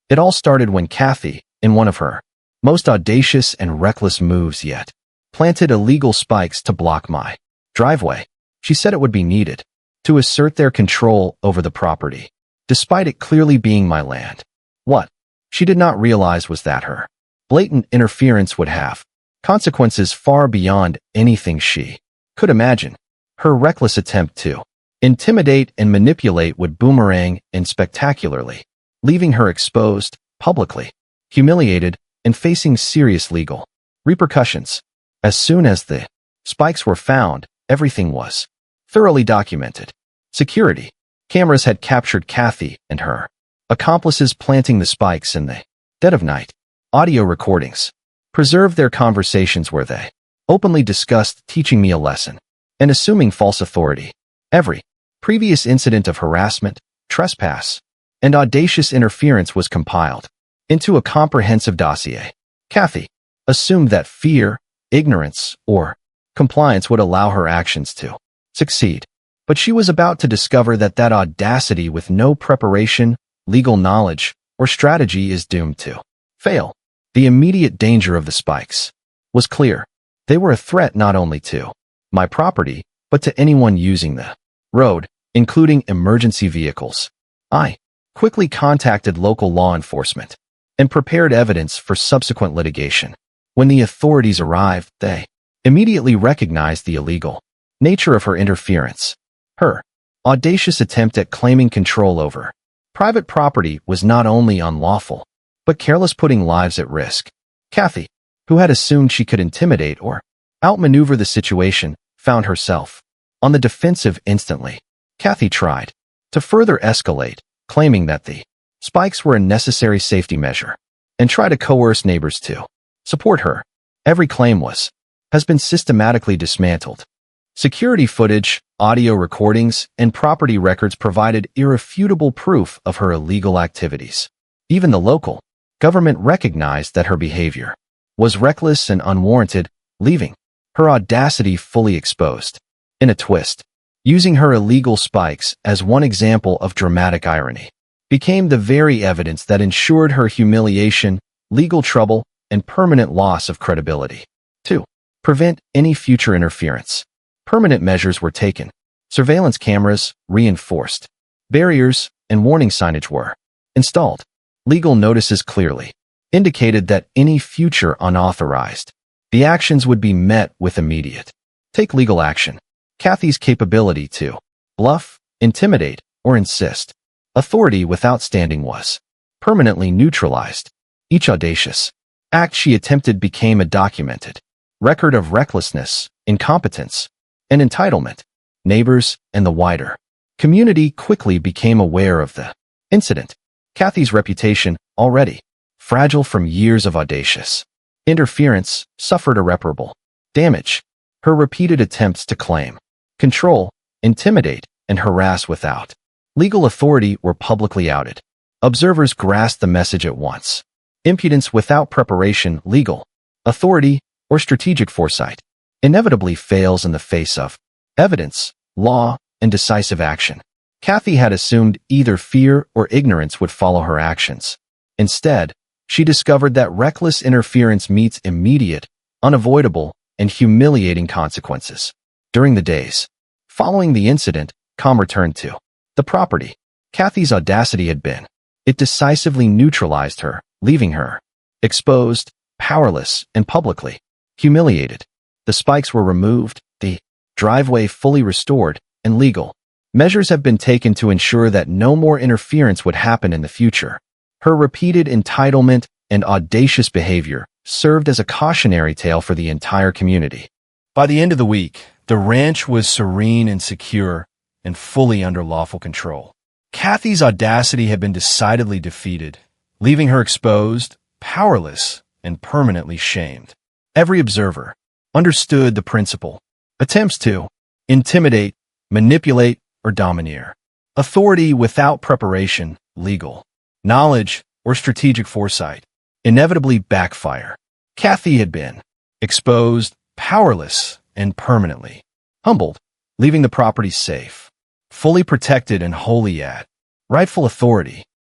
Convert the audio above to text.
It all started when Kathy, in one of her most audacious and reckless moves yet, planted illegal spikes to block my driveway. She said it would be needed to assert their control over the property, despite it clearly being my land. What she did not realize was that her blatant interference would have consequences far beyond anything she could imagine. Her reckless attempt to intimidate and manipulate would boomerang and spectacularly, leaving her exposed, publicly humiliated, and facing serious legal repercussions. As soon as the spikes were found, everything was thoroughly documented. Security cameras had captured Kathy and her accomplices planting the spikes in the dead of night. Audio recordings preserved their conversations where they openly discussed teaching me a lesson and assuming false authority. Every previous incident of harassment, trespass, and audacious interference was compiled into a comprehensive dossier. Kathy assumed that fear, ignorance, or compliance would allow her actions to succeed. But she was about to discover that audacity with no preparation, legal knowledge, or strategy is doomed to fail. The immediate danger of the spikes was clear. They were a threat not only to my property, but to anyone using the road, including emergency vehicles. I quickly contacted local law enforcement and prepared evidence for subsequent litigation. When the authorities arrived, they immediately recognized the illegal nature of her interference. Her audacious attempt at claiming control over private property was not only unlawful, but careless, putting lives at risk. Kathy, who had assumed she could intimidate or outmaneuver the situation, found herself on the defensive instantly. Kathy tried to further escalate, claiming that the spikes were a necessary safety measure, and tried to coerce neighbors to support her. Every claim has been systematically dismantled. Security footage, audio recordings, and property records provided irrefutable proof of her illegal activities. Even the local government recognized that her behavior was reckless and unwarranted, leaving her audacity fully exposed. In a twist, using her illegal spikes as one example of dramatic irony became the very evidence that ensured her humiliation, legal trouble, and permanent loss of credibility. To prevent any future interference, permanent measures were taken. Surveillance cameras, reinforced barriers, and warning signage were installed. Legal notices clearly indicated that any future unauthorized the actions would be met with immediate take legal action. Kathy's capability to bluff, intimidate, or insist authority without standing was permanently neutralized. Each audacious act she attempted became a documented record of recklessness, incompetence, and entitlement. Neighbors and the wider community quickly became aware of the incident. Kathy's reputation, already fragile from years of audacious interference, suffered irreparable damage. Her repeated attempts to claim control, intimidate, and harass without legal authority were publicly outed. Observers grasped the message at once. Impudence without preparation, legal authority, or strategic foresight inevitably fails in the face of evidence, law, and decisive action. Kathy had assumed either fear or ignorance would follow her actions. Instead, she discovered that reckless interference meets immediate, unavoidable, and humiliating consequences. During the days following the incident, calm returned to the property. Kathy's audacity had been. It decisively neutralized her, leaving her exposed, powerless, and publicly humiliated. The spikes were removed, the driveway fully restored, and legal measures have been taken to ensure that no more interference would happen in the future. Her repeated entitlement and audacious behavior served as a cautionary tale for the entire community. By the end of the week, the ranch was serene and secure and fully under lawful control. Kathy's audacity had been decidedly defeated, leaving her exposed, powerless, and permanently shamed. Every observer understood the principle. Attempts to intimidate, manipulate, or domineer authority without preparation, legal knowledge, or strategic foresight inevitably backfire. Kathy had been exposed, powerless, and permanently humbled, leaving the property safe, fully protected, and wholly at rightful authority.